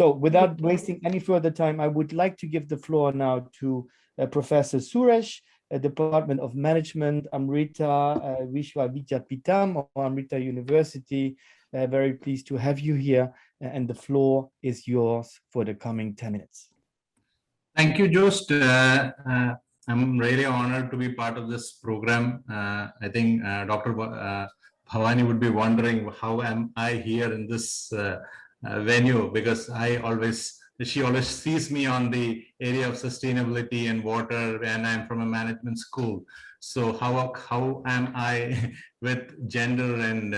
So without wasting any further time, I would like to give the floor now to Professor Suresh, Department of Management, Amrita Vishwa Vidyapeetham of Amrita University. Very pleased to have you here, and the floor is yours for the coming 10 minutes. Thank you, Joost. I'm really honored to be part of this program. I think Dr. Bhavani would be wondering how am I here in this venue, because she always sees me on the area of sustainability and water, and I'm from a management school. So how am I with gender and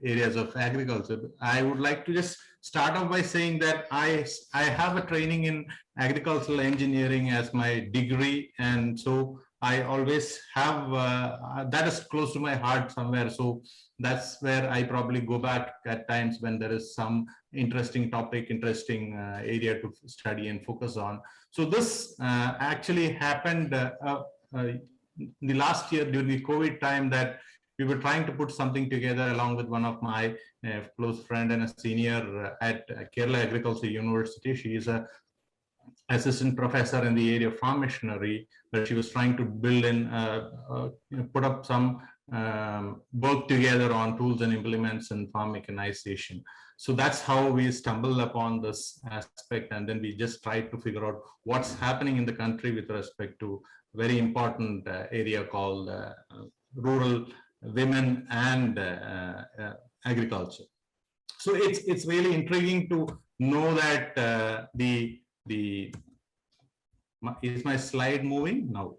areas of agriculture? I would like to just start off by saying that I have a training in agricultural engineering as my degree, and so I always have that is close to my heart somewhere. So that's where I probably go back at times when there is some interesting topic, interesting area to study and focus on. So this actually happened the last year during the COVID time, that we were trying to put something together along with one of my close friend and a senior at Kerala Agriculture University. She is a assistant professor in the area of farm machinery, where she was trying to build in, put up some work together on tools and implements and farm mechanization. So that's how we stumbled upon this aspect, and then we just tried to figure out what's happening in the country with respect to very important area called rural women and agriculture. So it's really intriguing to know that is my slide moving now?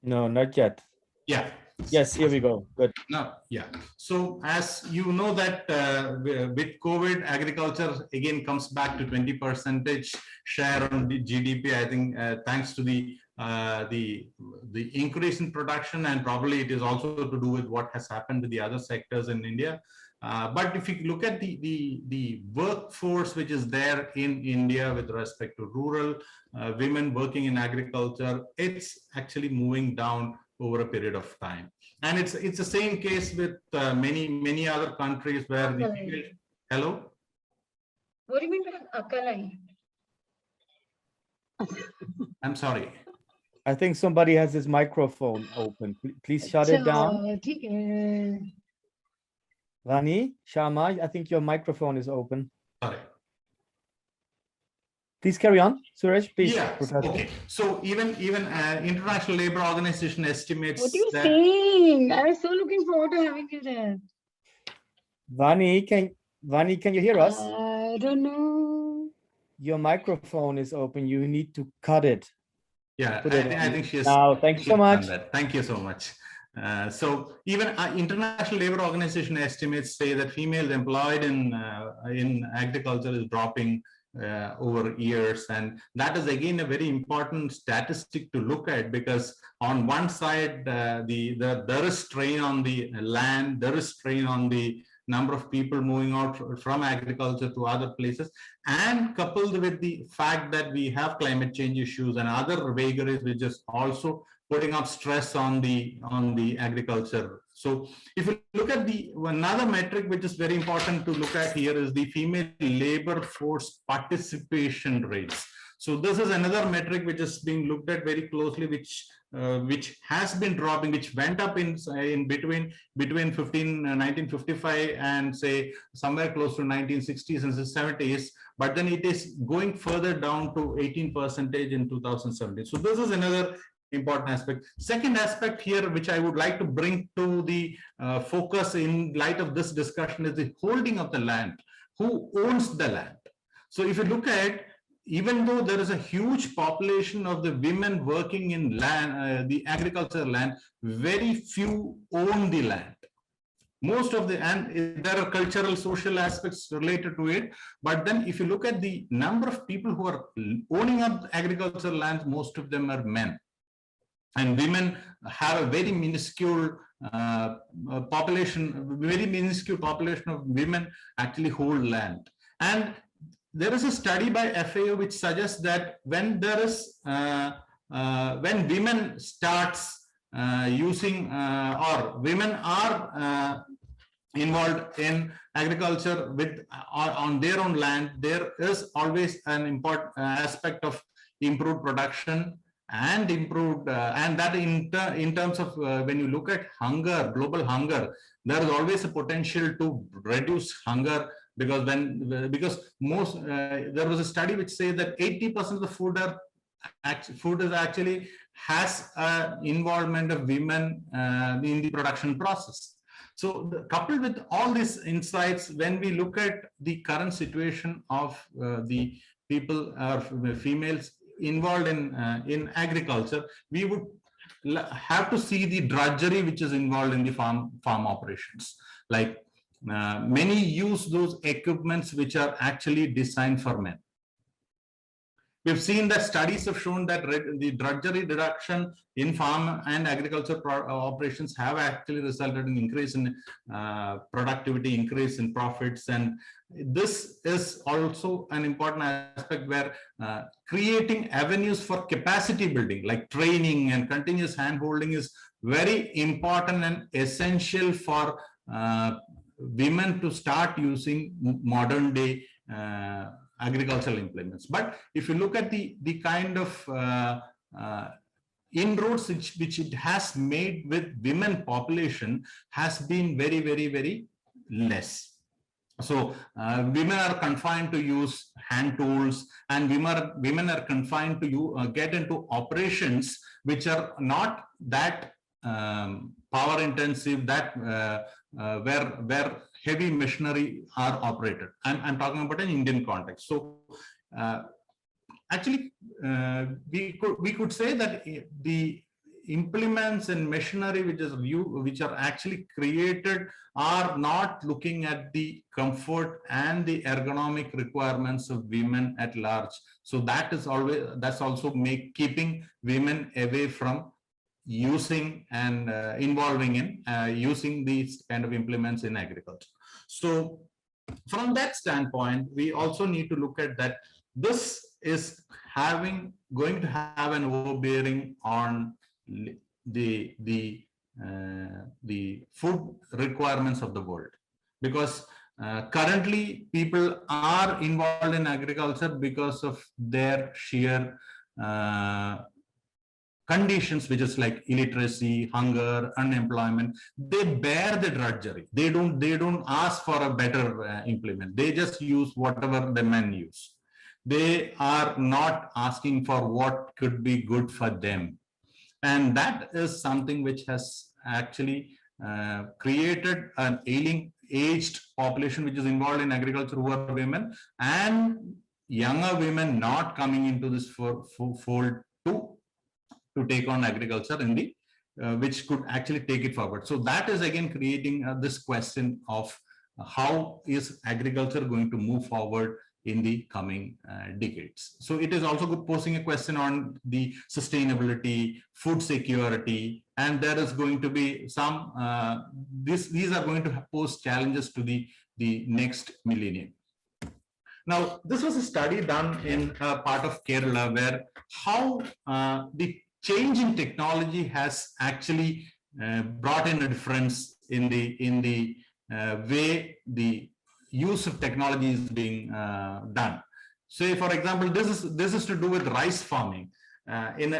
No, not yet. Yeah. Yes, here we go. Good. No, yeah. So as you know that with COVID, agriculture again comes back to 20% share on the GDP. I think thanks to the increase in production, and probably it is also to do with what has happened with the other sectors in India. But if you look at the workforce which is there in India with respect to rural women working in agriculture, it's actually moving down over a period of time, and it's the same case with many other countries where the female. Hello. What do you mean by akalai? I'm sorry. I think somebody has his microphone open. Please shut it down. Rani, Sharma, I think your microphone is open. Sorry. Please carry on, Suresh. Please. Yeah. Okay. So even International Labour Organization estimates. What are you saying? I was so looking forward to having you there. Vani, can you hear us? I don't know. Your microphone is open. You need to cut it. Yeah, I think she is. Now, thank you so much. Thank you so much. So even International Labour Organization estimates say that females employed in agriculture is dropping over years, and that is again a very important statistic to look at, because on one side there is strain on the land, there is strain on the number of people moving out from agriculture to other places, and coupled with the fact that we have climate change issues and other vagaries which is also putting up stress on the agriculture. So if you look at another metric which is very important to look at here is the female labor force participation rates. So this is another metric which is being looked at very closely, which has been dropping, which went up in between 1955 and say somewhere close to 1960s and 70s, but then it is going further down to 18% in 2017. So this is another important aspect. Second aspect here, which I would like to bring to the focus in light of this discussion, is the holding of the land. Who owns the land? So if you look at, even though there is a huge population of the women working in land, the agricultural land, very few own the land. Most of the, and there are cultural, social aspects related to it. But then if you look at the number of people who are owning up agricultural lands, most of them are men. And women have a very minuscule population, very minuscule population of women actually hold land. And there is a study by FAO which suggests that when there is, when women starts using, or women are involved in agriculture with on their own land, there is always an important aspect of improved production and improved and that in terms of when you look at hunger, global hunger, there is always a potential to reduce hunger, because most there was a study which says that 80% of the food is actually has involvement of women in the production process. So coupled with all these insights, when we look at the current situation of the people or females involved in agriculture, we would have to see the drudgery which is involved in the farm operations. Like many use those equipments which are actually designed for men. We've seen that studies have shown that the drudgery reduction in farm and agriculture operations have actually resulted in increase in productivity, increase in profits. And this is also an important aspect where creating avenues for capacity building, like training and continuous hand-holding, is very important and essential for women to start using modern day agricultural implements. But if you look at the kind of inroads which it has made with women population has been very, very, very less. So women are confined to use hand tools, and women are confined to get into operations which are not that power intensive, that where heavy machinery are operated. I'm talking about an Indian context. So actually, we could say that the implements and machinery which are actually created are not looking at the comfort and the ergonomic requirements of women at large. So that's also keeping women away from using and involving in using these kind of implements in agriculture. So from that standpoint, we also need to look at that this is going to have an overbearing on the food requirements of the world, because currently people are involved in agriculture because of their sheer conditions, which is like illiteracy, hunger, unemployment. They bear the drudgery. They don't ask for a better implement. They just use whatever the men use. They are not asking for what could be good for them. And that is something which has actually created an aged population which is involved in agriculture, who are women, and younger women not coming into this fold to take on agriculture in the which could actually take it forward. So that is again creating this question of how is agriculture going to move forward in the coming decades. So it is also posing a question on the sustainability, food security, and there is going to be some, these are going to pose challenges to the next millennium. Now, this was a study done in a part of Kerala where how the change in technology has actually brought in a difference in the way the use of technology is being done. Say, for example, this is to do with rice farming in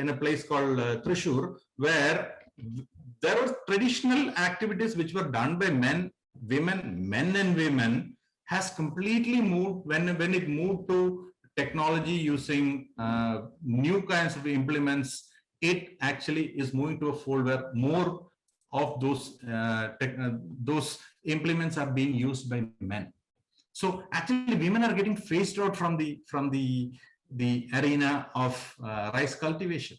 a place called Thrissur, where there were traditional activities which were done by men and women, has completely moved when it moved to technology using new kinds of implements. It actually is moving to a fold where more of those implements are being used by men. So actually, women are getting phased out from the arena of rice cultivation.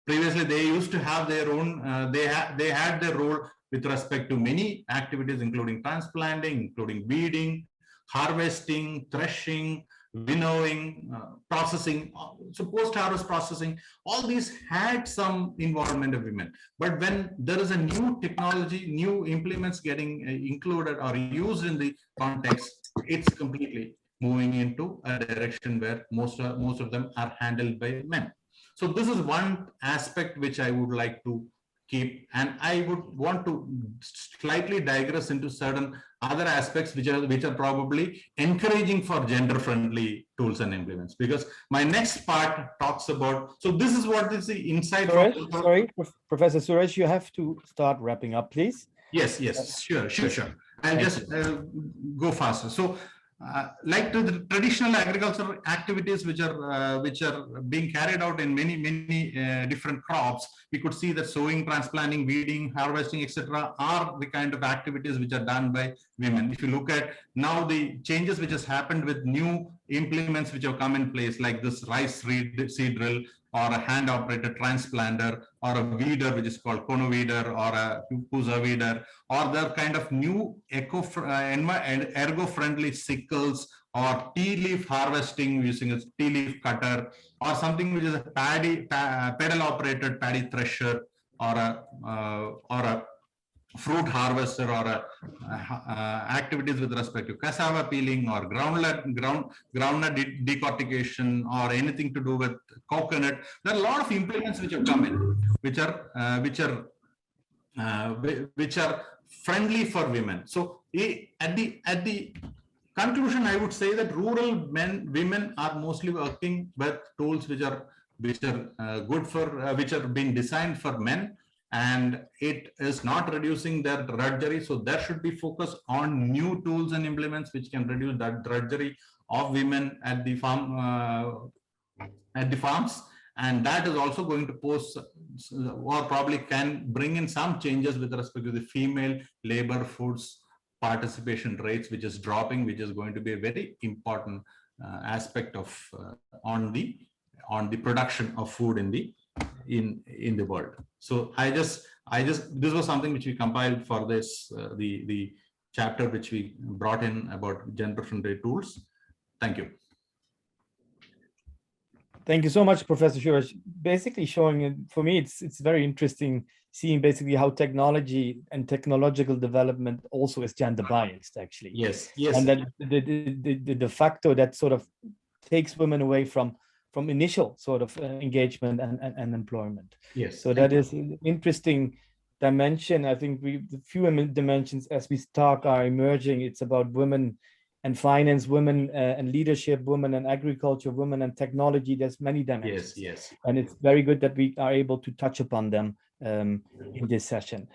Previously, they used to have their own. They had their role with respect to many activities, including transplanting, including weeding, harvesting, threshing, winnowing, processing, so post-harvest processing. All these had some involvement of women. But when there is a new technology, new implements getting included or used in the context, it's completely moving into a direction where most of them are handled by men. So this is one aspect which I would like to keep. And I would want to slightly digress into certain other aspects which are probably encouraging for gender-friendly tools and implements. Because my next part talks about, so this is what is the insight. Sorry, Professor Suresh, you have to start wrapping up, please. Yes, sure. I'll just go faster. So, like the traditional agricultural activities which are being carried out in many different crops, we could see that sowing, transplanting, weeding, harvesting, etc., are the kind of activities which are done by women. If you look at now the changes which has happened with new implements which have come in place, like this rice seed drill, or a hand-operated transplanter, or a weeder which is called conoweeder, or a pusa weeder, or the kind of new ergo-friendly sickles, or tea leaf harvesting using a tea leaf cutter, or something which is a pedal-operated paddy thresher, or a fruit harvester, or activities with respect to cassava peeling, or groundnut decortication, or anything to do with coconut. There are a lot of implements which have come in, which are friendly for women. So at the conclusion, I would say that rural women are mostly working with tools which are good for, which are being designed for men, and it is not reducing their drudgery. So there should be focus on new tools and implements which can reduce that drudgery of women at the farms, and that is also going to pose, or probably can bring in some changes with respect to the female labor force participation rates, which is dropping, which is going to be a very important aspect of on the production of food in the world. So this was something which we compiled for this the chapter which we brought in about gender-friendly tools. Thank you. Thank you so much, Professor Suresh. Basically showing, for me, it's very interesting seeing basically how technology and technological development also is gender biased, actually. Yes. And that the factor that sort of takes women away from initial sort of engagement and employment. Yes. So that is an interesting dimension. I think the few dimensions as we talk are emerging. It's about women and finance, women and leadership, women and agriculture, women and technology. There's many dimensions. Yes. And it's very good that we are able to touch upon them in this session.